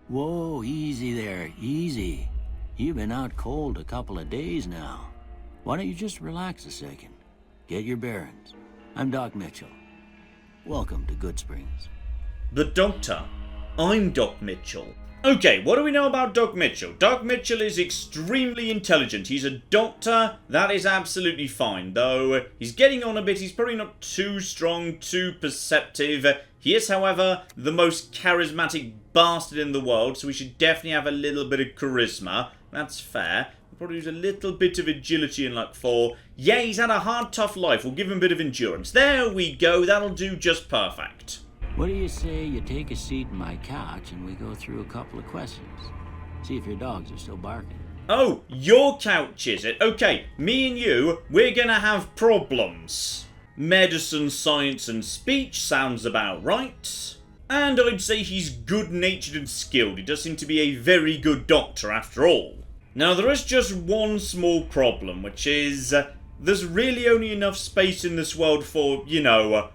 Whoa, easy there, easy. You've been out cold a couple of days now. Why don't you just relax a second? Get your bearings. I'm Doc Mitchell. Welcome to Good Springs. The Doctor. I'm Doc Mitchell. Okay, what do we know about Doc Mitchell? Doc Mitchell is extremely intelligent. He's a doctor. That is absolutely fine. Though he's getting on a bit. He's probably not too strong, too perceptive. He is, however, the most charismatic bastard in the world, so we should definitely have a little bit of charisma. That's fair. We'll probably use a little bit of agility and luck for... Yeah, he's had a hard, tough life. We'll give him a bit of endurance. There we go. That'll do just perfect. What do you say you take a seat in my couch and we go through a couple of questions? See if your dogs are still barking. Oh, your couch, is it? Okay, me and you, we're gonna have problems. Medicine, science and speech sounds about right. And I'd say he's good-natured and skilled. He does seem to be a very good doctor after all. Now, there is just one small problem, which is... there's really only enough space in this world for, you know,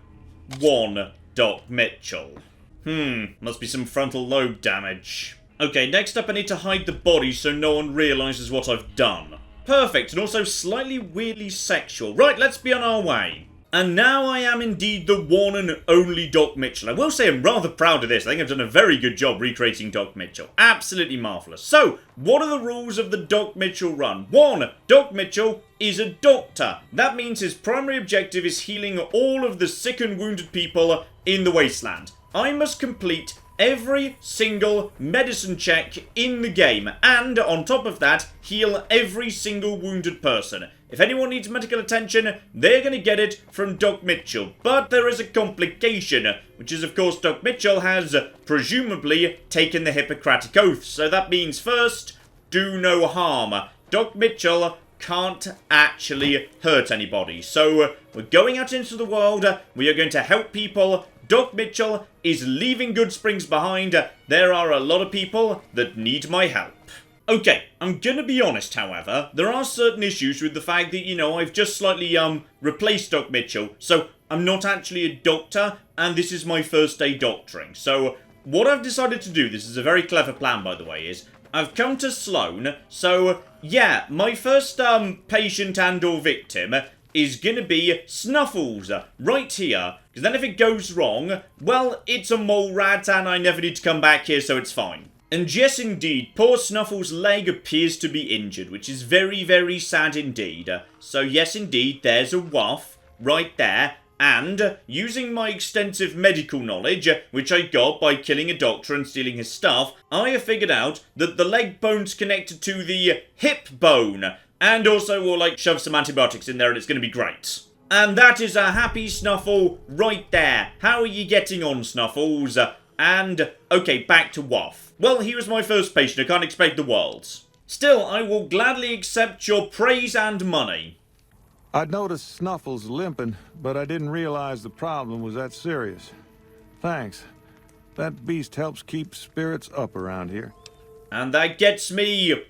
one Doc Mitchell. Must be some frontal lobe damage. Okay, next up I need to hide the body so no one realises what I've done. Perfect, and also slightly weirdly sexual. Right, let's be on our way. And now I am indeed the one and only Doc Mitchell. I will say I'm rather proud of this. I think I've done a very good job recreating Doc Mitchell. Absolutely marvellous. So, what are the rules of the Doc Mitchell run? 1. Doc Mitchell is a doctor. That means his primary objective is healing all of the sick and wounded people in the wasteland. I must complete every single medicine check in the game, and on top of that, heal every single wounded person. If anyone needs medical attention, they're going to get it from Doc Mitchell. But there is a complication, which is, of course, Doc Mitchell has presumably taken the Hippocratic Oath. So that means, first, do no harm. Doc Mitchell can't actually hurt anybody. So we're going out into the world. We are going to help people. Doc Mitchell is leaving Good Springs behind. There are a lot of people that need my help. Okay, I'm gonna be honest, however, there are certain issues with the fact that, you know, I've just slightly, replaced Doc Mitchell, so I'm not actually a doctor, and this is my first day doctoring. So, what I've decided to do, this is a very clever plan, by the way, is I've come to Sloan, so, yeah, my first, patient and or victim is gonna be Snuffles, right here, because then if it goes wrong, well, it's a mole rat, and I never need to come back here, so it's fine. And yes, indeed, poor Snuffles' leg appears to be injured, which is very, very sad indeed. So yes, indeed, there's a waff right there. And, using my extensive medical knowledge, which I got by killing a doctor and stealing his stuff, I have figured out that the leg bone's connected to the hip bone. And also we'll, like, shove some antibiotics in there and it's going to be great. And that is a happy Snuffle right there. How are you getting on, Snuffles? And, okay, back to Waff. Well, he was my first patient, I can't expect the world. Still, I will gladly accept your praise and money. I'd noticed Snuffles limping, but I didn't realize the problem was that serious. Thanks. That beast helps keep spirits up around here. And that gets me...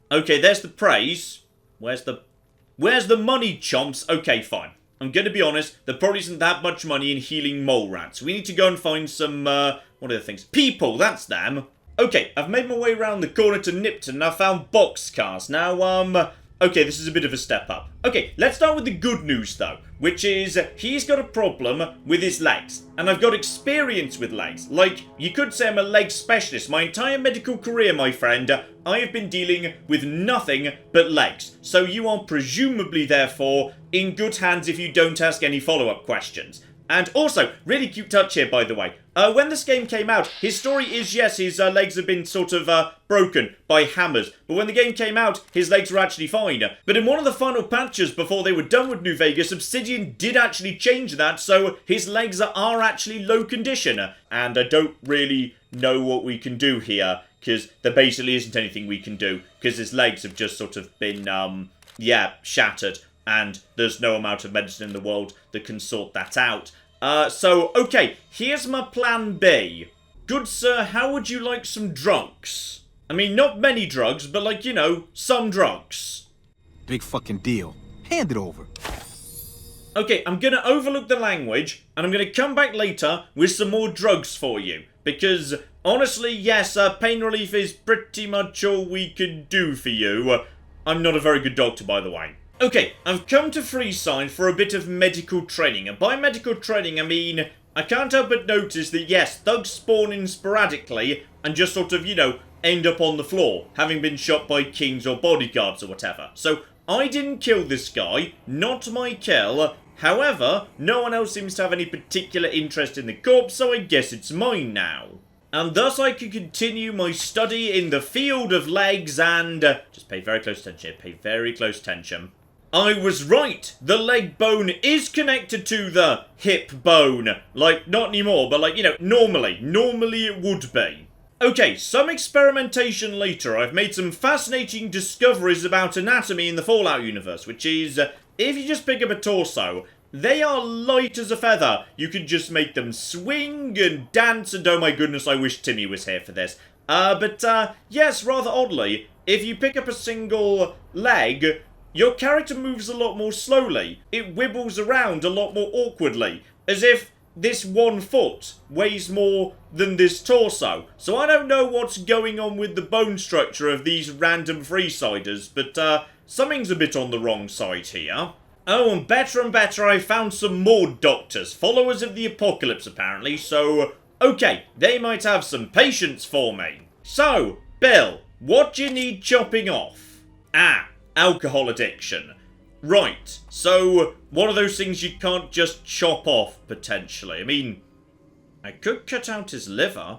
Okay, there's the praise. Where's the money, chomps? Okay, fine. I'm going to be honest, there probably isn't that much money in healing mole rats. We need to go and find some, what are the things? People, that's them. Okay, I've made my way around the corner to Nipton and I've found boxcars. Now, okay, this is a bit of a step up. Okay, let's start with the good news, though, which is he's got a problem with his legs. And I've got experience with legs. Like, you could say I'm a leg specialist. My entire medical career, my friend, I have been dealing with nothing but legs. So you are presumably, therefore, in good hands if you don't ask any follow-up questions. And also, really cute touch here, by the way. When this game came out, his story is, yes, his legs have been sort of broken by hammers. But when the game came out, his legs were actually fine. But in one of the final patches before they were done with New Vegas, Obsidian did actually change that, so his legs are actually low condition. And I don't really know what we can do here, because there basically isn't anything we can do, because his legs have just sort of been, yeah, shattered. And there's no amount of medicine in the world that can sort that out. So, okay, here's my plan B. Good sir, how would you like some drugs? I mean, not many drugs, but like, you know, some drugs. Big fucking deal. Hand it over. Okay, I'm gonna overlook the language, and I'm gonna come back later with some more drugs for you. Because honestly, yes, pain relief is pretty much all we can do for you. I'm not a very good doctor, by the way. Okay, I've come to Freeside for a bit of medical training, and by medical training I mean, I can't help but notice that yes, thugs spawn in sporadically, and just sort of, end up on the floor, having been shot by kings or bodyguards or whatever. So, I didn't kill this guy, not my kill. However, no one else seems to have any particular interest in the corpse, so I guess it's mine now. And thus I can continue my study in the field of legs and... just pay very close attention, pay very close attention. I was right! The leg bone is connected to the hip bone. Like, not anymore, but like, normally. Normally it would be. Okay, some experimentation later, I've made some fascinating discoveries about anatomy in the Fallout universe, which is, if you just pick up a torso, they are light as a feather. You can just make them swing and dance, and oh my goodness, I wish Timmy was here for this. Yes, rather oddly, if you pick up a single leg, your character moves a lot more slowly. It wibbles around a lot more awkwardly, as if this one foot weighs more than this torso. So I don't know what's going on with the bone structure of these random Freesiders, but something's a bit on the wrong side here. Oh, and better, I found some more doctors, followers of the apocalypse apparently, so okay, they might have some patience for me. So, Bill, what do you need chopping off? Alcohol addiction. Right, so one of those things you can't just chop off, potentially. I mean, I could cut out his liver.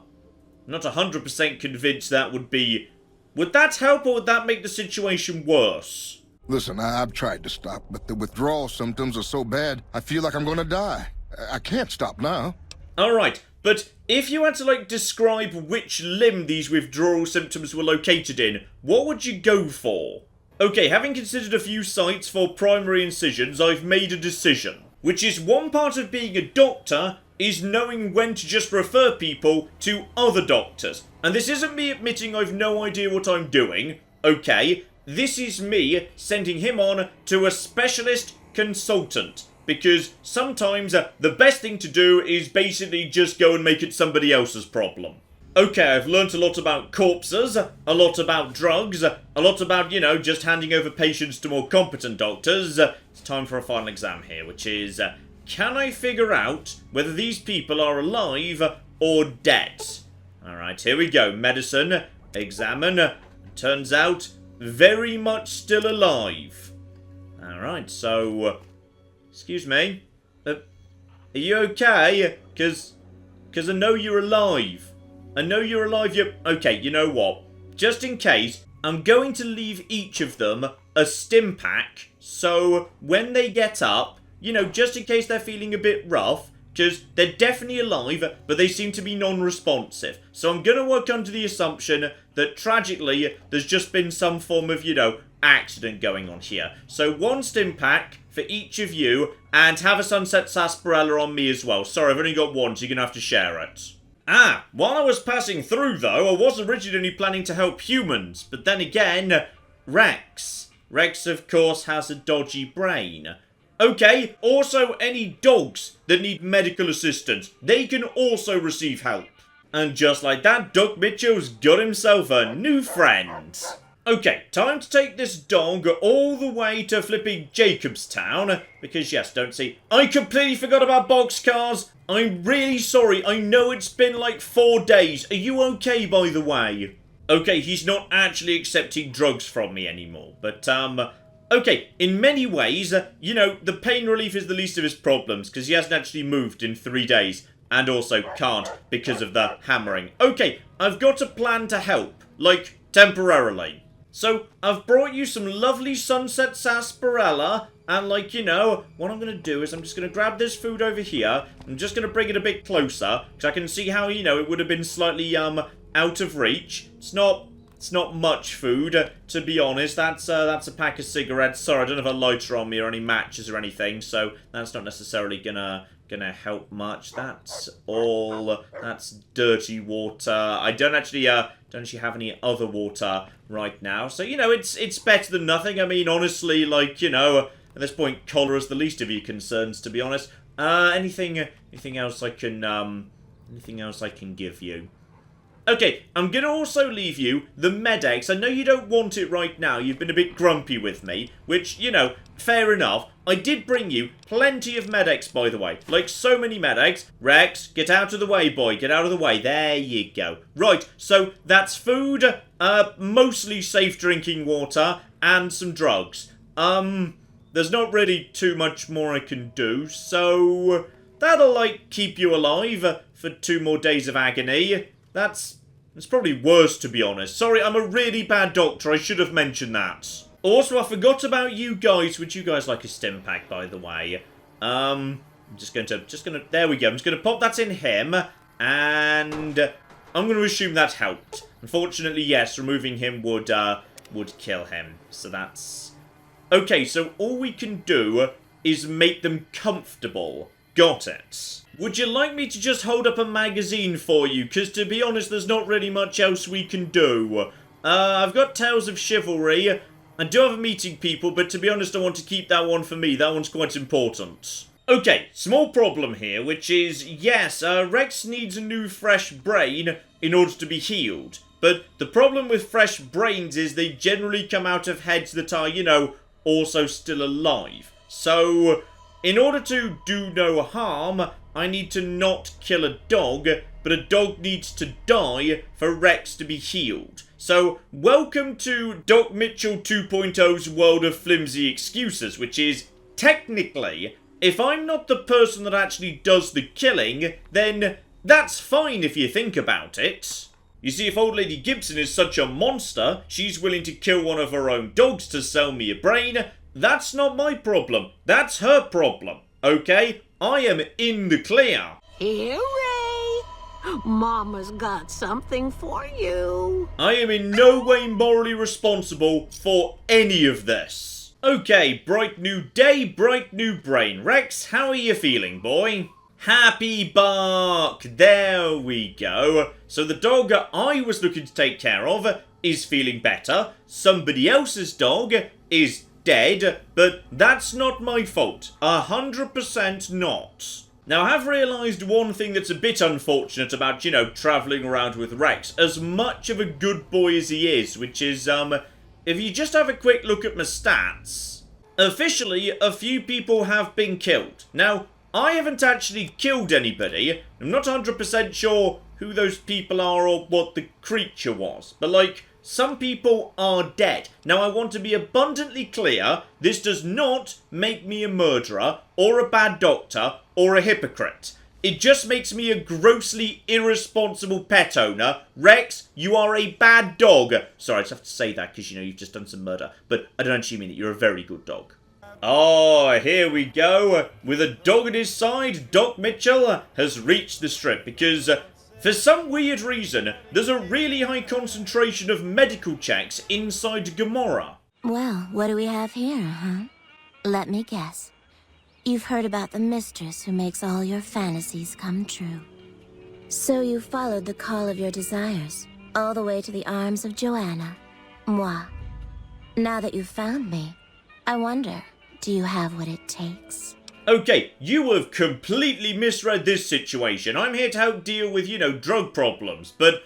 I'm not 100% convinced that would be... Would that help or would that make the situation worse? Listen, I've tried to stop, but the withdrawal symptoms are so bad, I feel like I'm gonna die. I can't stop now. Alright, but if you had to, describe which limb these withdrawal symptoms were located in, what would you go for? Okay, having considered a few sites for primary incisions, I've made a decision. Which is one part of being a doctor is knowing when to just refer people to other doctors. And this isn't me admitting I've no idea what I'm doing. Okay, this is me sending him on to a specialist consultant. Because sometimes the best thing to do is basically just go and make it somebody else's problem. Okay, I've learnt a lot about corpses, a lot about drugs, a lot about, just handing over patients to more competent doctors. It's time for a final exam here, which is, can I figure out whether these people are alive or dead? Alright, here we go. Medicine, examine. Turns out, very much still alive. Alright, so, excuse me. Are you okay? Because I know you're alive. I know you're alive, okay, you know what? Just in case, I'm going to leave each of them a stim pack, so when they get up, just in case they're feeling a bit rough, because they're definitely alive, but they seem to be non-responsive. So I'm going to work under the assumption that, tragically, there's just been some form of, accident going on here. So one stim pack for each of you, and have a sunset sarsaparilla on me as well. Sorry, I've only got one, so you're going to have to share it. While I was passing through, though, I was originally planning to help humans. But then again, Rex. Rex, of course, has a dodgy brain. Okay, also any dogs that need medical assistance, they can also receive help. And just like that, Doc Mitchell's got himself a new friend. Okay, time to take this dog all the way to flipping Jacobstown. Because, yes, don't see, I completely forgot about boxcars. I'm really sorry. I know it's been 4 days. Are you okay, by the way? Okay, he's not actually accepting drugs from me anymore. But, okay, in many ways, the pain relief is the least of his problems. Because he hasn't actually moved in 3 days. And also can't because of the hammering. Okay, I've got a plan to help. Temporarily. So, I've brought you some lovely sunset sarsaparilla, and what I'm going to do is I'm just going to grab this food over here, I'm just going to bring it a bit closer, because I can see how, it would have been slightly, out of reach. It's not much food, to be honest. That's a pack of cigarettes. Sorry, I don't have a lighter on me or any matches or anything, so that's not necessarily gonna help much. That's dirty water. I don't actually have any other water right now. So, it's better than nothing. I mean, honestly, at this point, cholera's the least of your concerns, to be honest. Anything else I can give you? Okay, I'm going to also leave you the Med-X. I know you don't want it right now. You've been a bit grumpy with me, which, you know, fair enough. I did bring you plenty of Med-X, by the way. Like, so many Med-X. Rex, get out of the way, boy. Get out of the way. There you go. Right, so that's food, mostly safe drinking water, and some drugs. There's not really too much more I can do, so that'll, like, keep you alive for 2 more days of agony. It's probably worse, to be honest. Sorry, I'm a really bad doctor. I should have mentioned that. Also, I forgot about you guys. Would you guys like a stim pack, by the way? I'm just gonna, there we go. I'm just gonna pop that in him, and I'm gonna assume that helped. Unfortunately, yes, removing him would kill him. So that's... Okay, so all we can do is make them comfortable. Got it. Would you like me to just hold up a magazine for you? Because to be honest, there's not really much else we can do. I've got Tales of Chivalry. I do have a Meeting People, but to be honest, I want to keep that one for me. That one's quite important. Okay, small problem here, which is, yes, Rex needs a new fresh brain in order to be healed. But the problem with fresh brains is they generally come out of heads that are, you know, also still alive. So, in order to do no harm, I need to not kill a dog, but a dog needs to die for Rex to be healed. So, welcome to Doc Mitchell 2.0's world of flimsy excuses, which is, technically, if I'm not the person that actually does the killing, then that's fine if you think about it. You see, if old lady Gibson is such a monster, she's willing to kill one of her own dogs to sell me a brain, that's not my problem. That's her problem. Okay? I am in the clear. Hooray! Mama's got something for you. I am in no way morally responsible for any of this. Okay, bright new day, bright new brain. Rex, how are you feeling, boy? Happy bark! There we go. So the dog I was looking to take care of is feeling better. Somebody else's dog is dead, but that's not my fault. 100% not. Now, I have realised one thing that's a bit unfortunate about, you know, travelling around with Rex, as much of a good boy as he is, which is, if you just have a quick look at my stats, officially, a few people have been killed. Now, I haven't actually killed anybody. I'm not 100% sure who those people are or what the creature was, but, like, some people are dead. Now, I want to be abundantly clear, this does not make me a murderer, or a bad doctor, or a hypocrite. It just makes me a grossly irresponsible pet owner. Rex, you are a bad dog. Sorry, I just have to say that because, you know, you've just done some murder. But I don't actually mean it. You're a very good dog. Oh, here we go. With a dog at his side, Doc Mitchell has reached the strip because... for some weird reason, there's a really high concentration of medical checks inside Gomorrah. Well, what do we have here, huh? Let me guess. You've heard about the mistress who makes all your fantasies come true. So you followed the call of your desires, all the way to the arms of Joanna. Moi. Now that you've found me, I wonder, do you have what it takes? Okay, you have completely misread this situation. I'm here to help deal with, you know, drug problems. But,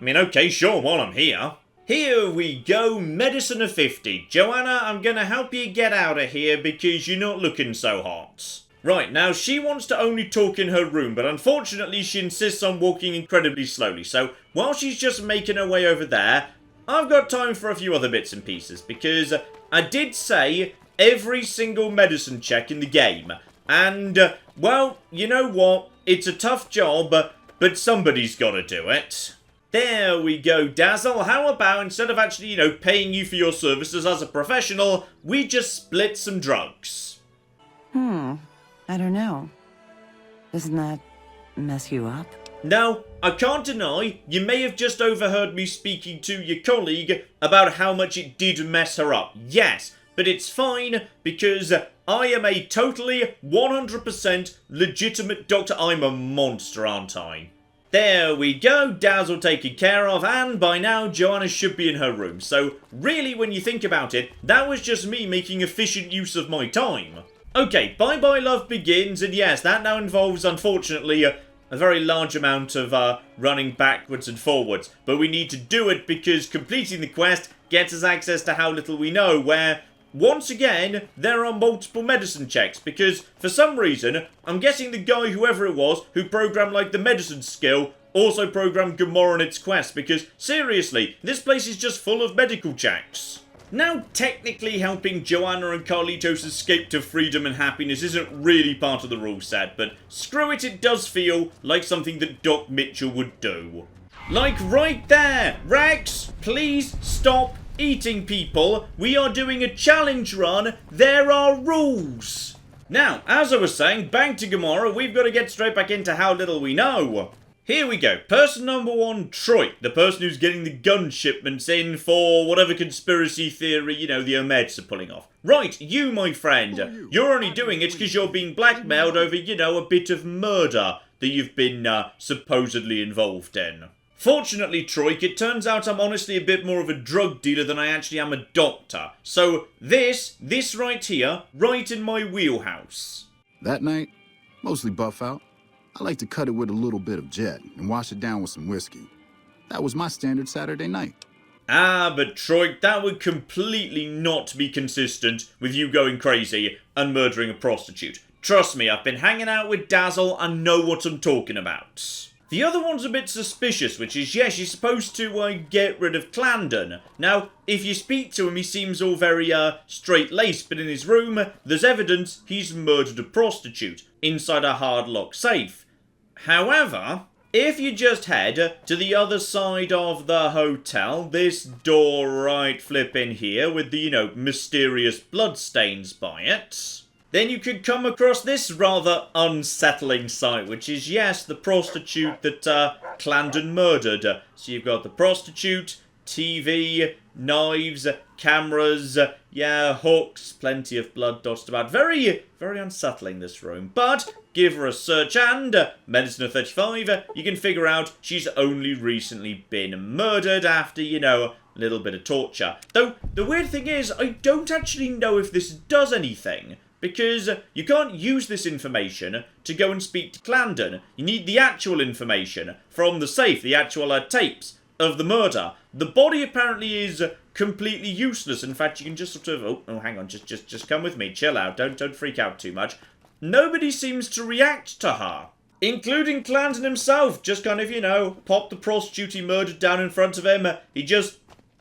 I mean, okay, sure, while I'm here. Here we go, medicine of 50. Joanna, I'm gonna help you get out of here because you're not looking so hot. Right, now she wants to only talk in her room, but unfortunately she insists on walking incredibly slowly. So, while she's just making her way over there, I've got time for a few other bits and pieces because I did say every single medicine check in the game. And, well, you know what? It's a tough job, but somebody's got to do it. There we go, Dazzle. How about instead of actually, you know, paying you for your services as a professional, we just split some drugs? I don't know. Doesn't that mess you up? Now, I can't deny, you may have just overheard me speaking to your colleague about how much it did mess her up. Yes. But it's fine, because I am a totally 100% legitimate doctor. I'm a monster, aren't I? There we go, Dazzle taken care of, and by now Joanna should be in her room. So, really, when you think about it, that was just me making efficient use of my time. Okay, Bye Bye Love begins, and yes, that now involves, unfortunately, a very large amount of running backwards and forwards. But we need to do it because completing the quest gets us access to How Little We Know, where, once again, there are multiple medicine checks. Because, for some reason, I'm guessing the guy, whoever it was, who programmed, like, the medicine skill, also programmed Gamora and its quest. Because, seriously, this place is just full of medical checks. Now, technically helping Joanna and Carlitos escape to freedom and happiness isn't really part of the rule set, but screw it, it does feel like something that Doc Mitchell would do. Like right there! Rex, please stop eating people. We are doing a challenge run. There are rules. Now, as I was saying, back to Gamora, we've got to get straight back into How Little We Know. Here we go. Person number 1, Troy, the person who's getting the gun shipments in for whatever conspiracy theory, you know, the Omeds are pulling off. Right, you, my friend, you're only doing it because you're being blackmailed over, you know, a bit of murder that you've been supposedly involved in. Fortunately, Troy, it turns out I'm honestly a bit more of a drug dealer than I actually am a doctor. So this right here, right in my wheelhouse. That night, mostly buff out. I like to cut it with a little bit of Jet and wash it down with some whiskey. That was my standard Saturday night. Ah, but Troy, that would completely not be consistent with you going crazy and murdering a prostitute. Trust me, I've been hanging out with Dazzle and know what I'm talking about. The other one's a bit suspicious, which is, yes, you're supposed to get rid of Clandon. Now, if you speak to him, he seems all very straight-laced, but in his room, there's evidence he's murdered a prostitute inside a hard-lock safe. However, if you just head to the other side of the hotel, this door right flipping here with the, you know, mysterious bloodstains by it, then you could come across this rather unsettling sight, which is, yes, the prostitute that Clandon murdered. So you've got the prostitute, TV, knives, cameras, yeah, hooks, plenty of blood dotted about. Very, very unsettling, this room. But give her a search and, Medicine of 35, you can figure out she's only recently been murdered after, you know, a little bit of torture. Though, the weird thing is, I don't actually know if this does anything. Because you can't use this information to go and speak to Clandon. You need the actual information from the safe, the actual tapes of the murder. The body apparently is completely useless. In fact, you can just sort of... Oh, hang on. Just come with me. Chill out. Don't freak out too much. Nobody seems to react to her. Including Clandon himself. Just kind of, you know, pop the prostitute he murdered down in front of him. He just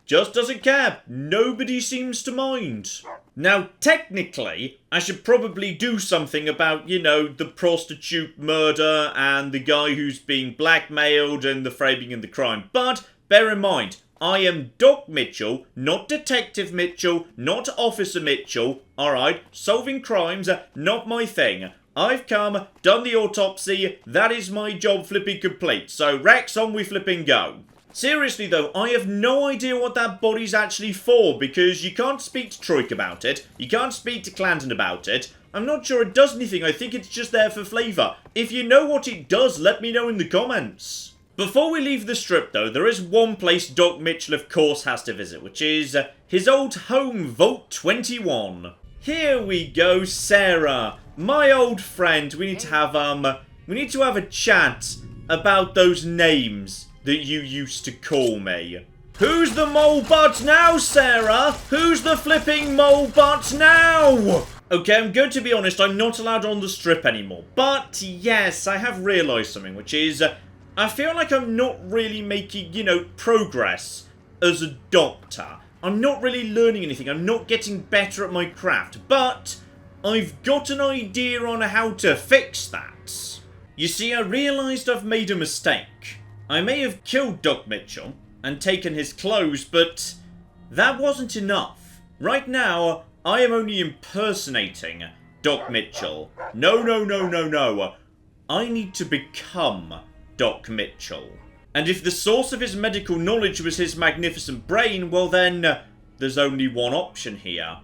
doesn't care. Nobody seems to mind. Now, technically, I should probably do something about, you know, the prostitute murder and the guy who's being blackmailed and the framing and the crime. But, bear in mind, I am Doc Mitchell, not Detective Mitchell, not Officer Mitchell, alright? Solving crimes, not my thing. I've come, done the autopsy, that is my job flipping complete. So, Rex, on we flipping go. Seriously though, I have no idea what that body's actually for, because you can't speak to Troik about it, you can't speak to Clandon about it. I'm not sure it does anything, I think it's just there for flavour. If you know what it does, let me know in the comments. Before we leave the strip though, there is one place Doc Mitchell of course has to visit, which is his old home, Vault 21. Here we go, Sarah, my old friend. We need to have a chat about those names that you used to call me. Who's the mole butt now, Sarah? Who's the flipping mole butt now? Okay, I'm going to be honest, I'm not allowed on the strip anymore. But, yes, I have realised something, which is, I feel like I'm not really making, you know, progress as a doctor. I'm not really learning anything, I'm not getting better at my craft. But, I've got an idea on how to fix that. You see, I realised I've made a mistake. I may have killed Doc Mitchell and taken his clothes, but that wasn't enough. Right now, I am only impersonating Doc Mitchell. No. I need to become Doc Mitchell. And if the source of his medical knowledge was his magnificent brain, well then, there's only one option here.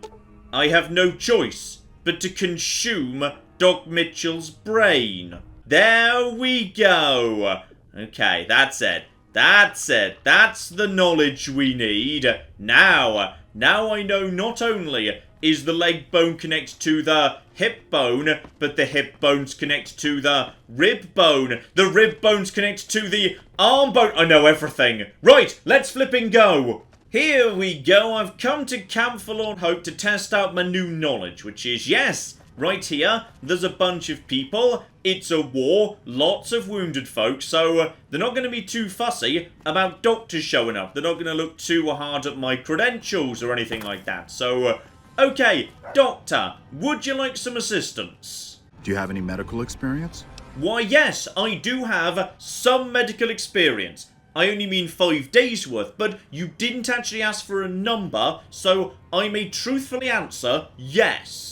I have no choice but to consume Doc Mitchell's brain. There we go. Okay, that's it. That's the knowledge we need. Now I know not only is the leg bone connected to the hip bone, but the hip bone's connected to the rib bone. The rib bone's connected to the arm bone. I know everything. Right, let's flipping go. Here we go. I've come to Camp Forlorn Hope to test out my new knowledge, which is, yes, right here, there's a bunch of people. It's a war, lots of wounded folks, so they're not going to be too fussy about doctors showing up. They're not going to look too hard at my credentials or anything like that. So, okay, doctor, would you like some assistance? Do you have any medical experience? Why, yes, I do have some medical experience. I only mean 5 days worth, but you didn't actually ask for a number, so I may truthfully answer yes.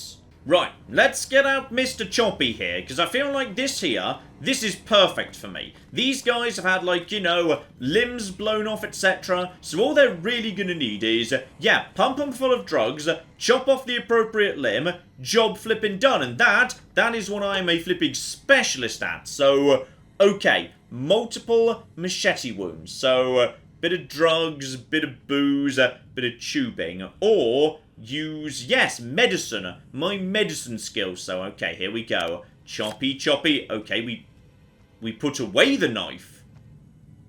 Right, let's get out Mr. Choppy here, because I feel like this is perfect for me. These guys have had, like, you know, limbs blown off, etc. So all they're really going to need is, yeah, pump them full of drugs, chop off the appropriate limb, job flipping done. And that is what I am a flipping specialist at. So, okay, multiple machete wounds. So, bit of drugs, bit of booze, bit of tubing, or use, yes, medicine. My medicine skills. So, okay, here we go. Choppy, choppy. Okay, we put away the knife.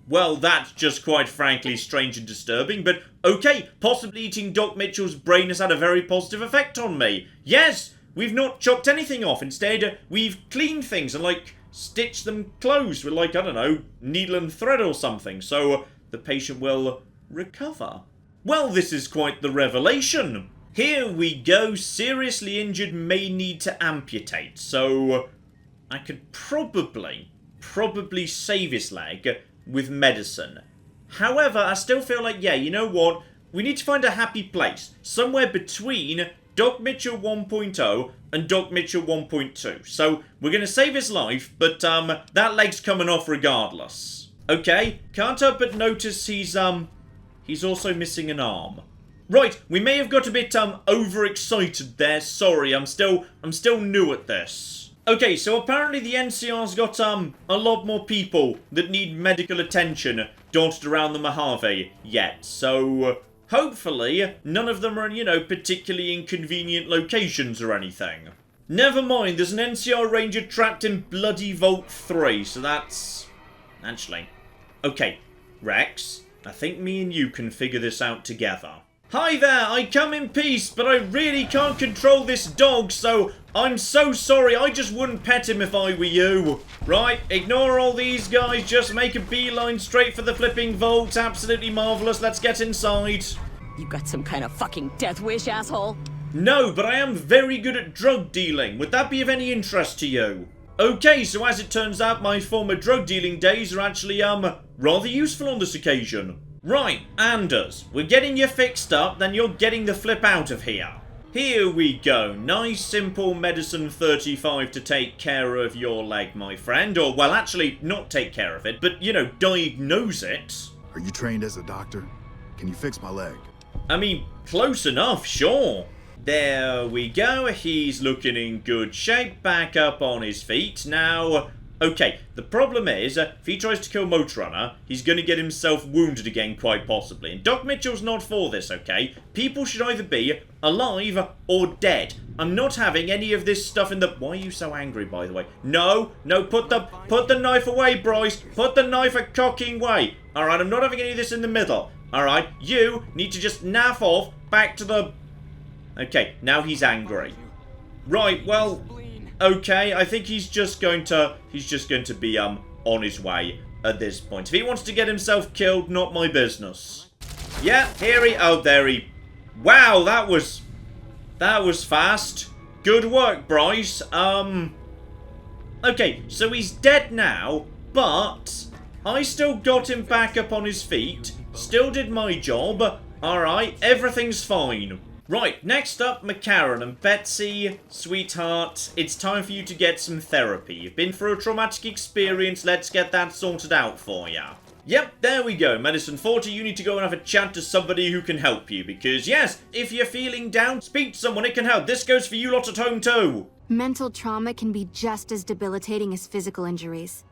Well, that's just quite frankly strange and disturbing, but okay, possibly eating Doc Mitchell's brain has had a very positive effect on me. Yes, we've not chopped anything off. Instead, we've cleaned things and, like, stitched them closed with, like, I don't know, needle and thread or something, so the patient will recover. Well, this is quite the revelation. Here we go. Seriously injured, may need to amputate. So I could probably save his leg with medicine. However, I still feel like, yeah, you know what? We need to find a happy place. Somewhere between Doc Mitchell 1.0 and Doc Mitchell 1.2. So we're going to save his life, but that leg's coming off regardless. Okay, can't help but notice he's also missing an arm. Right, we may have got a bit overexcited there. Sorry, I'm still new at this. Okay, so apparently the NCR's got a lot more people that need medical attention dotted around the Mojave yet. So hopefully none of them are in, you know, particularly inconvenient locations or anything. Never mind, there's an NCR Ranger trapped in bloody Vault 3, so that's actually okay, Rex, I think me and you can figure this out together. Hi there, I come in peace, but I really can't control this dog, so I'm so sorry, I just wouldn't pet him if I were you. Right, ignore all these guys, just make a beeline straight for the flipping vault. Absolutely marvellous, let's get inside. You got some kind of fucking death wish, asshole? No, but I am very good at drug dealing. Would that be of any interest to you? Okay, so as it turns out, my former drug dealing days are actually, rather useful on this occasion. Right, Anders, we're getting you fixed up, then you're getting the flip out of here. Here we go. Nice, simple medicine 35 to take care of your leg, my friend. Or, well, actually, not take care of it, but, you know, diagnose it. Are you trained as a doctor? Can you fix my leg? I mean, close enough, sure. There we go. He's looking in good shape. Back up on his feet. Now, okay, the problem is, if he tries to kill Motorrunner, he's going to get himself wounded again, quite possibly. And Doc Mitchell's not for this, okay? People should either be alive or dead. I'm not having any of this stuff in the... Why are you so angry, by the way? No, put the knife away, Bryce. Put the knife a cocking way. Alright, I'm not having any of this in the middle. Alright, you need to just naff off back to the... Okay, now he's angry. Right, well... Okay, I think he's just going to be, on his way at this point. If he wants to get himself killed, not my business. Yeah, there he... Wow, that was fast. Good work, Bryce. Okay, so he's dead now, but I still got him back up on his feet. Still did my job. Alright, everything's fine. Right, next up, McCarran and Betsy, sweetheart, it's time for you to get some therapy. You've been through a traumatic experience, let's get that sorted out for you. Yep, there we go, Medicine 40, you need to go and have a chat to somebody who can help you, because yes, if you're feeling down, speak to someone, it can help. This goes for you lot at home too. Mental trauma can be just as debilitating as physical injuries.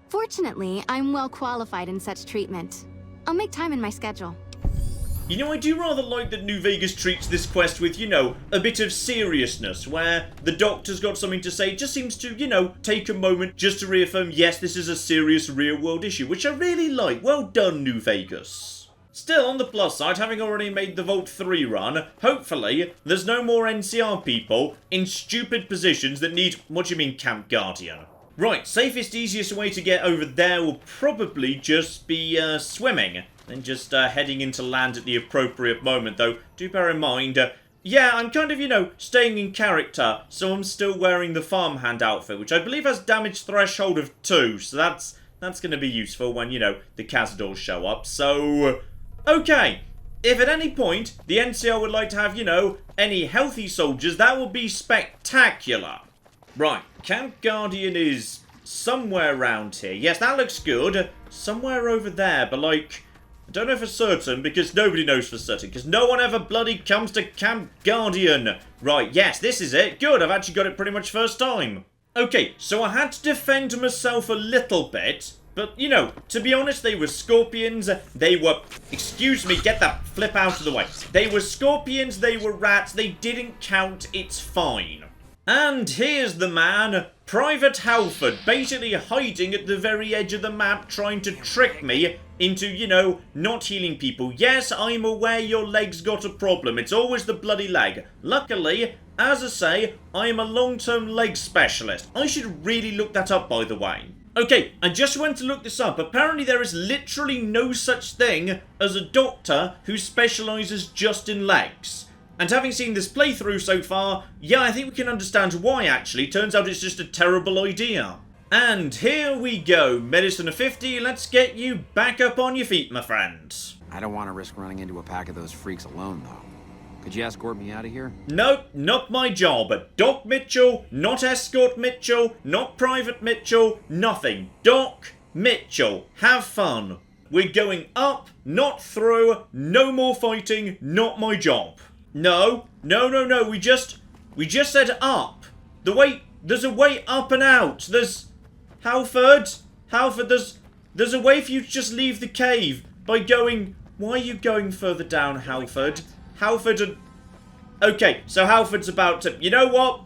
Fortunately, I'm well qualified in such treatment. I'll make time in my schedule. You know, I do rather like that New Vegas treats this quest with, you know, a bit of seriousness, where the Doctor's got something to say, just seems to, you know, take a moment just to reaffirm, yes, this is a serious real-world issue, which I really like. Well done, New Vegas. Still, on the plus side, having already made the Vault 3 run, hopefully, there's no more NCR people in stupid positions that need, what do you mean, Camp Guardian? Right, safest, easiest way to get over there will probably just be swimming. And just heading into land at the appropriate moment, though. Do bear in mind, yeah, I'm kind of, you know, staying in character, so I'm still wearing the farmhand outfit, which I believe has damage threshold of 2, so that's going to be useful when, you know, the Cazadors show up. So, okay, if at any point the NCR would like to have, you know, any healthy soldiers, that would be spectacular. Right, Camp Guardian is somewhere around here. Yes, that looks good. Somewhere over there, but like, I don't know for certain, because nobody knows for certain, because no one ever bloody comes to Camp Guardian. Right, yes, this is it. Good, I've actually got it pretty much first time. Okay, so I had to defend myself a little bit, but, you know, to be honest, they were scorpions, they were, excuse me, get that flip out of the way. They were scorpions, they were rats, they didn't count, it's fine. And here's the man, Private Halford, basically hiding at the very edge of the map, trying to trick me into, you know, not healing people. Yes, I'm aware your leg's got a problem. It's always the bloody leg. Luckily, as I say, I am a long-term leg specialist. I should really look that up, by the way. Okay, I just went to look this up. Apparently there is literally no such thing as a doctor who specialises just in legs. And having seen this playthrough so far, yeah, I think we can understand why, actually. Turns out it's just a terrible idea. And here we go. Medicine of 50, let's get you back up on your feet, my friend. I don't want to risk running into a pack of those freaks alone, though. Could you escort me out of here? Nope, not my job. Doc Mitchell, not Escort Mitchell, not Private Mitchell, nothing. Doc Mitchell, have fun. We're going up, not through, no more fighting, not my job. No, we just said up. There's a way up and out. Halford, there's a way for you to just leave the cave by going, why are you going further down, Halford? Okay, so Halford's about to, you know what?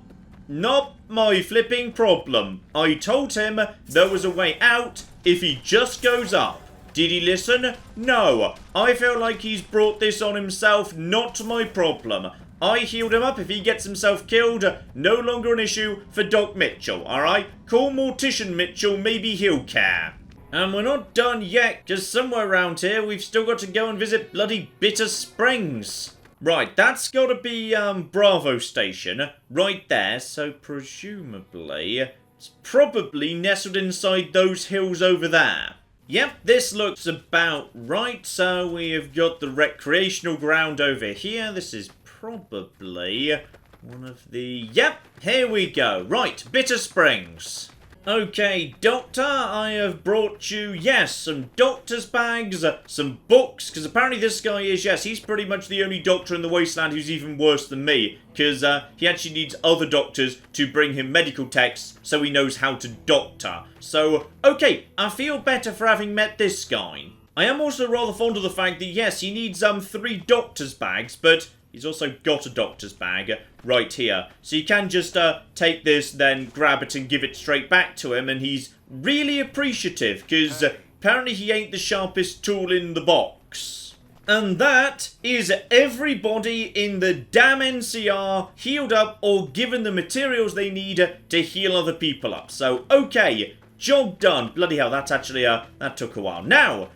Not my flipping problem. I told him there was a way out if he just goes up. Did he listen? No. I feel like he's brought this on himself, not my problem. I healed him up. If he gets himself killed, no longer an issue for Doc Mitchell, alright? Call Mortician Mitchell, maybe he'll care. And we're not done yet, because somewhere around here we've still got to go and visit bloody Bitter Springs. Right, that's got to be Bravo Station, right there, so presumably it's probably nestled inside those hills over there. Yep, this looks about right. So we have got the recreational ground over here. This is probably one of the... Yep, here we go. Right, Bitter Springs. Okay, Doctor, I have brought you, yes, some doctor's bags, some books, because apparently this guy is, yes, he's pretty much the only doctor in the Wasteland who's even worse than me, because he actually needs other doctors to bring him medical texts so he knows how to doctor. So, okay, I feel better for having met this guy. I am also rather fond of the fact that, yes, he needs 3 doctor's bags, but he's also got a doctor's bag right here. So you can just take this, then grab it and give it straight back to him, and he's really appreciative, because apparently he ain't the sharpest tool in the box. And that is everybody in the damn NCR healed up or given the materials they need to heal other people up. So, okay, job done. Bloody hell, that's actually, that took a while. Now.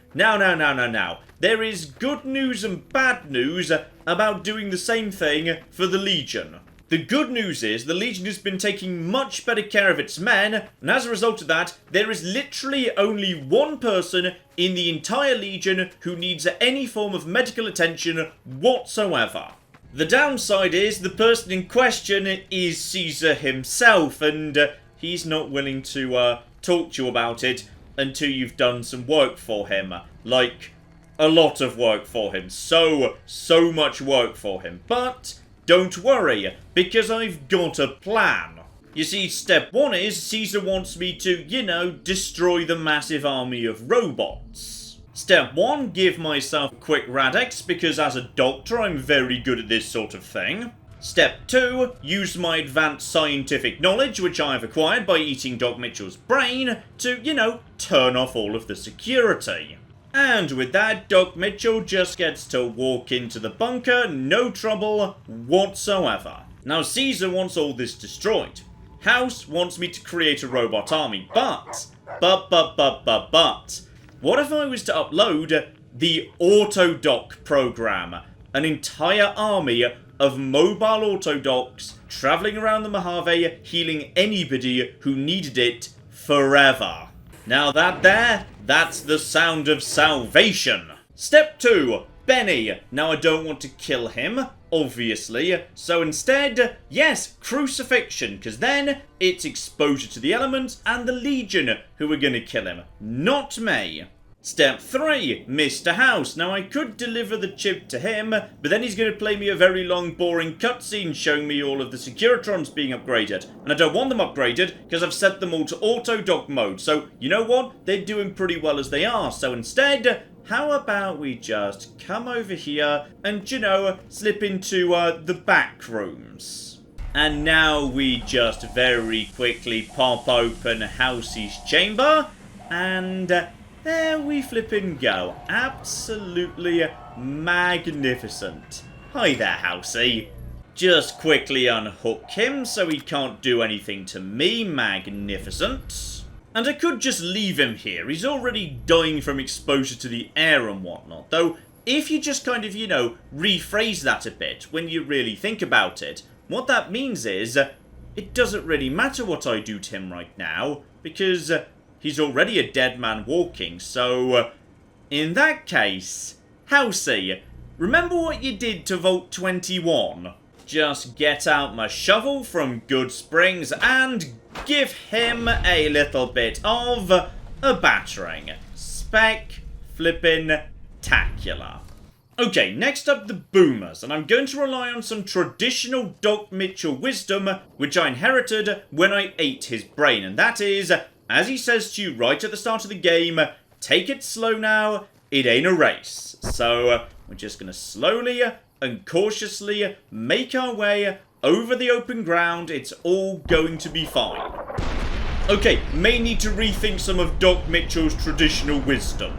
There is good news and bad news about doing the same thing for the Legion. The good news is the Legion has been taking much better care of its men, and as a result of that, there is literally only one person in the entire Legion who needs any form of medical attention whatsoever. The downside is the person in question is Caesar himself, and he's not willing to talk to you about it until you've done some work for him. Like, a lot of work for him. So much work for him. But don't worry, because I've got a plan. You see, step 1 is Caesar wants me to, you know, destroy the massive army of robots. Step 1, give myself a quick Radex, because as a doctor I'm very good at this sort of thing. Step 2, use my advanced scientific knowledge, which I have acquired by eating Doc Mitchell's brain, to, you know, turn off all of the security. And with that, Doc Mitchell just gets to walk into the bunker, no trouble whatsoever. Now, Caesar wants all this destroyed. House wants me to create a robot army, but, what if I was to upload the Autodoc program? An entire army of mobile Autodocs travelling around the Mojave, healing anybody who needed it forever. Now that's the sound of salvation. Step 2, Benny. Now I don't want to kill him, obviously, so instead, yes, crucifixion, because then it's exposure to the elements and the Legion who are going to kill him, not me. Step 3, Mr. House. Now I could deliver the chip to him, but then he's going to play me a very long boring cutscene showing me all of the Securitrons being upgraded. And I don't want them upgraded because I've set them all to auto-dock mode. So, you know what? They're doing pretty well as they are. So instead, how about we just come over here and, you know, slip into the back rooms. And now we just very quickly pop open Housey's chamber and... there we flippin' go. Absolutely magnificent. Hi there, Housey. Just quickly unhook him so he can't do anything to me. Magnificent. And I could just leave him here. He's already dying from exposure to the air and whatnot. Though, if you just kind of, you know, rephrase that a bit when you really think about it, what that means is, it doesn't really matter what I do to him right now, because... he's already a dead man walking, so... in that case... Housey, remember what you did to Vault 21? Just get out my shovel from Good Springs and give him a little bit of a battering. Spec-flippin-tacular. Okay, next up the boomers, and I'm going to rely on some traditional Doc Mitchell wisdom, which I inherited when I ate his brain, and that is... as he says to you right at the start of the game, take it slow now, it ain't a race. So, we're just going to slowly and cautiously make our way over the open ground. It's all going to be fine. Okay, may need to rethink some of Doc Mitchell's traditional wisdom.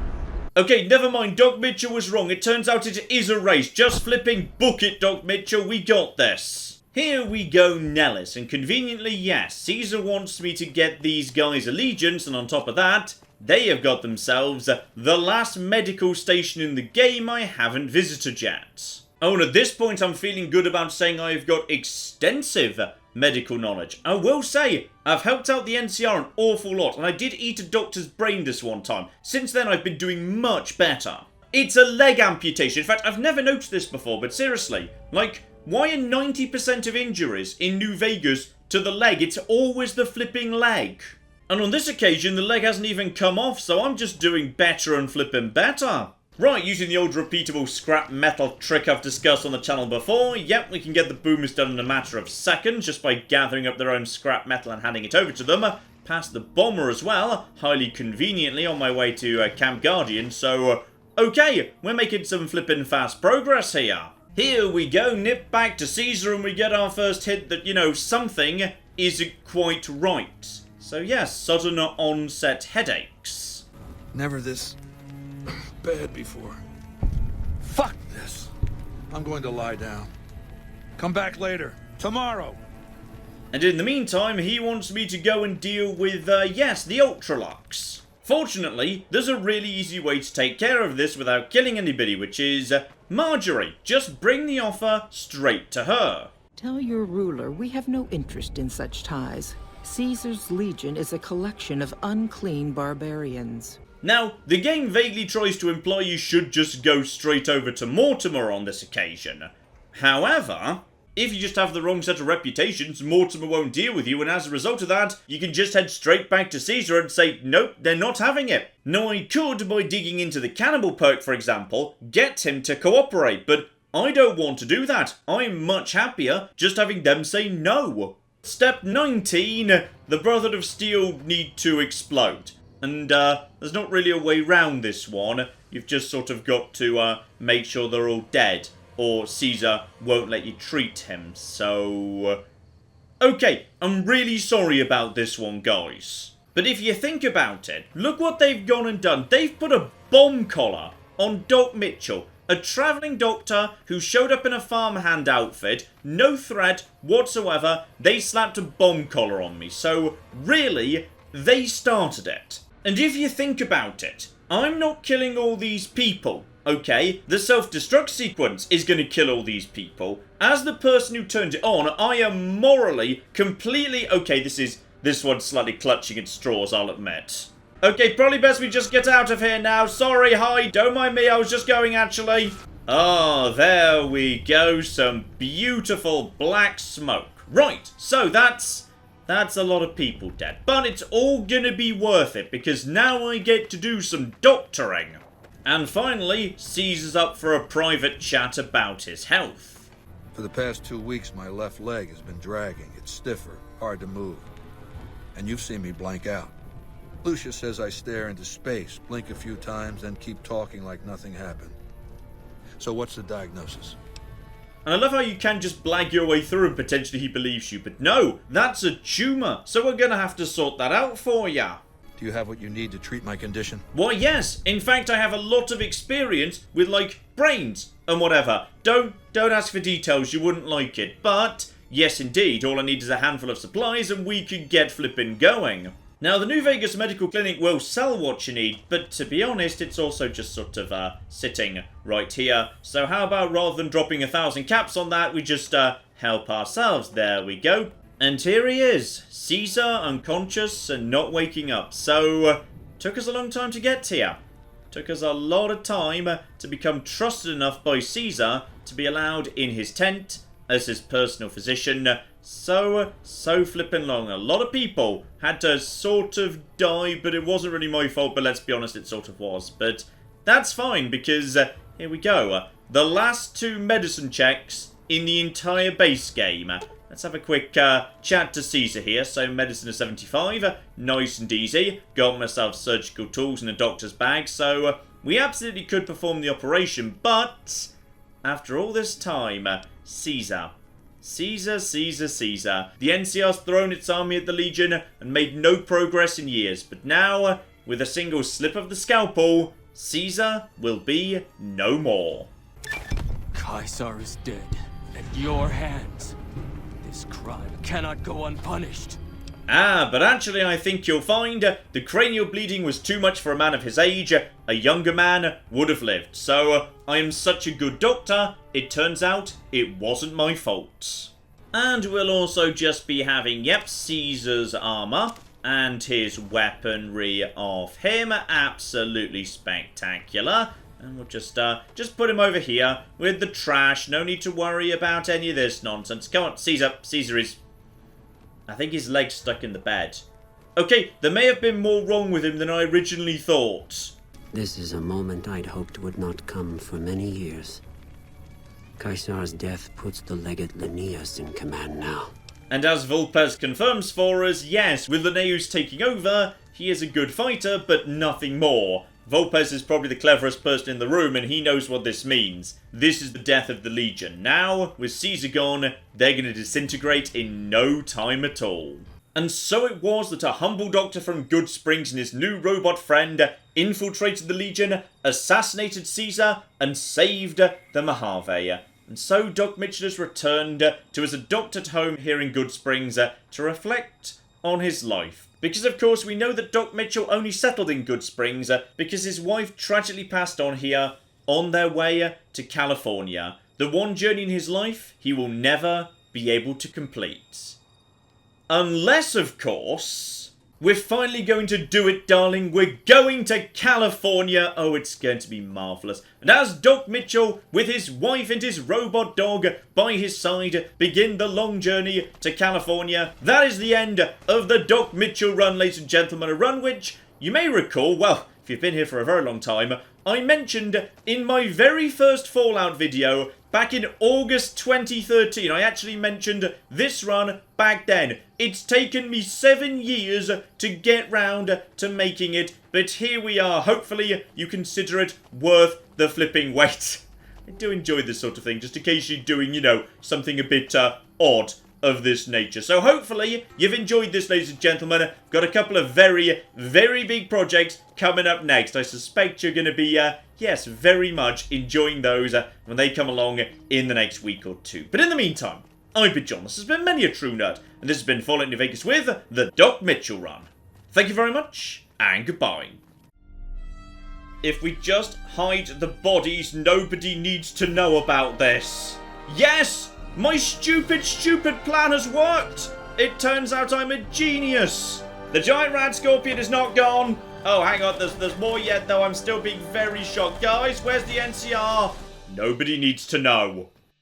Okay, never mind, Doc Mitchell was wrong. It turns out it is a race. Just flipping book it, Doc Mitchell, we got this. Here we go, Nellis, and conveniently, yes, Caesar wants me to get these guys allegiance, and on top of that, they have got themselves the last medical station in the game I haven't visited yet. Oh, and at this point I'm feeling good about saying I've got extensive medical knowledge. I will say, I've helped out the NCR an awful lot, and I did eat a doctor's brain this one time. Since then I've been doing much better. It's a leg amputation. In fact, I've never noticed this before, but seriously, like... why are 90% of injuries in New Vegas to the leg? It's always the flipping leg. And on this occasion, the leg hasn't even come off, so I'm just doing better and flipping better. Right, using the old repeatable scrap metal trick I've discussed on the channel before, yep, we can get the boomers done in a matter of seconds just by gathering up their own scrap metal and handing it over to them. Past the bomber as well, highly conveniently on my way to Camp Guardian, so, okay, we're making some flipping fast progress here. Here we go, nip back to Caesar, and we get our first hint that, you know, something isn't quite right. So yes, sudden onset headaches. Never this bad before. Fuck this. I'm going to lie down. Come back later. Tomorrow. And in the meantime, he wants me to go and deal with, yes, the Ultralux. Fortunately, there's a really easy way to take care of this without killing anybody, which is... Marjorie, just bring the offer straight to her. Tell your ruler we have no interest in such ties. Caesar's Legion is a collection of unclean barbarians. Now, the game vaguely tries to imply you should just go straight over to Mortimer on this occasion. However, if you just have the wrong set of reputations, Mortimer won't deal with you, and as a result of that, you can just head straight back to Caesar and say, nope, they're not having it. Now, I could, by digging into the cannibal perk, for example, get him to cooperate, but I don't want to do that. I'm much happier just having them say no. Step 19, the Brotherhood of Steel need to explode. And there's not really a way round this one. You've just sort of got to make sure they're all dead, or Caesar won't let you treat him. So, okay, I'm really sorry about this one, guys. But if you think about it, look what they've gone and done. They've put a bomb collar on Doc Mitchell, a travelling doctor who showed up in a farmhand outfit, no threat whatsoever. They slapped a bomb collar on me. So, really, they started it. And if you think about it, I'm not killing all these people, okay? The self-destruct sequence is going to kill all these people. As the person who turned it on, I am morally completely... Okay, this one's slightly clutching at straws, I'll admit. Okay, probably best we just get out of here now. Sorry, hi, don't mind me, I was just going, actually. Oh, there we go, some beautiful black smoke. Right, so that's a lot of people dead. But it's all gonna be worth it, because now I get to do some doctoring. And finally, Caesar's up for a private chat about his health. For the past 2 weeks, my left leg has been dragging. It's stiffer, hard to move. And you've seen me blank out. Lucia says I stare into space, blink a few times, then keep talking like nothing happened. So what's the diagnosis? And I love how you can just blag your way through and potentially he believes you. But no, that's a tumour. So we're going to have to sort that out for ya. Do you have what you need to treat my condition? Why, yes. In fact, I have a lot of experience with, like, brains and whatever. Don't ask for details. You wouldn't like it. But, yes, indeed. All I need is a handful of supplies and we can get flipping going. Now, the New Vegas Medical Clinic will sell what you need, but to be honest, it's also just sort of sitting right here. So how about rather than dropping 1,000 caps on that, we just help ourselves. There we go. And here he is, Caesar, unconscious and not waking up. So, took us a long time to get here. Took us a lot of time to become trusted enough by Caesar to be allowed in his tent as his personal physician. So flipping long. A lot of people had to sort of die, but it wasn't really my fault, but let's be honest, it sort of was. But that's fine, because here we go. The last 2 medicine checks in the entire base game. Let's have a quick chat to Caesar here. So, medicine is 75. Nice and easy. Got myself surgical tools in a doctor's bag. So, we absolutely could perform the operation. But, after all this time, Caesar. Caesar. The NCR's thrown its army at the Legion and made no progress in years. But now, with a single slip of the scalpel, Caesar will be no more. Caesar is dead. At your hands. This crime cannot go unpunished. But actually I think you'll find the cranial bleeding was too much for a man of his age. A younger man would have lived. So, I am such a good doctor, it turns out it wasn't my fault. And we'll also just be having, yep, Caesar's armor and his weaponry of him. Absolutely spectacular. And we'll just put him over here with the trash. No need to worry about any of this nonsense. Come on, Caesar. Caesar is... I think his leg's stuck in the bed. Okay, there may have been more wrong with him than I originally thought. This is a moment I'd hoped would not come for many years. Caesar's death puts the legate Linnaeus in command now. And as Vulpes confirms for us, yes, with Linnaeus taking over, he is a good fighter, but nothing more. Vulpes is probably the cleverest person in the room, and he knows what this means. This is the death of the Legion. Now, with Caesar gone, they're going to disintegrate in no time at all. And so it was that a humble doctor from Good Springs and his new robot friend infiltrated the Legion, assassinated Caesar, and saved the Mojave. And so Doc Mitchell has returned to his adopted home here in Good Springs to reflect on his life. Because, of course, we know that Doc Mitchell only settled in Good Springs because his wife tragically passed on here on their way to California. The one journey in his life he will never be able to complete. Unless, of course, we're finally going to do it, darling. We're going to California. Oh, it's going to be marvellous. And as Doc Mitchell, with his wife and his robot dog by his side, begin the long journey to California, that is the end of the Doc Mitchell run, ladies and gentlemen. A run which, you may recall, well, if you've been here for a very long time, I mentioned in my very first Fallout video back in August 2013. I actually mentioned this run back then. It's taken me 7 years to get round to making it, but here we are. Hopefully you consider it worth the flipping wait. I do enjoy this sort of thing, just occasionally doing, you know, something a bit odd of this nature. So hopefully you've enjoyed this, ladies and gentlemen. Got a couple of very, very big projects coming up next. I suspect you're going to be, yes, very much enjoying those when they come along in the next week or two. But in the meantime, I've been John. This has been Many a True Nerd, and this has been Fallout New Vegas with the Doc Mitchell Run. Thank you very much, and goodbye. If we just hide the bodies, nobody needs to know about this. Yes! My stupid plan has worked! It turns out I'm a genius! The giant rat scorpion is not gone! Oh, hang on, there's more yet, though. I'm still being very shocked. Guys, where's the NCR? Nobody needs to know.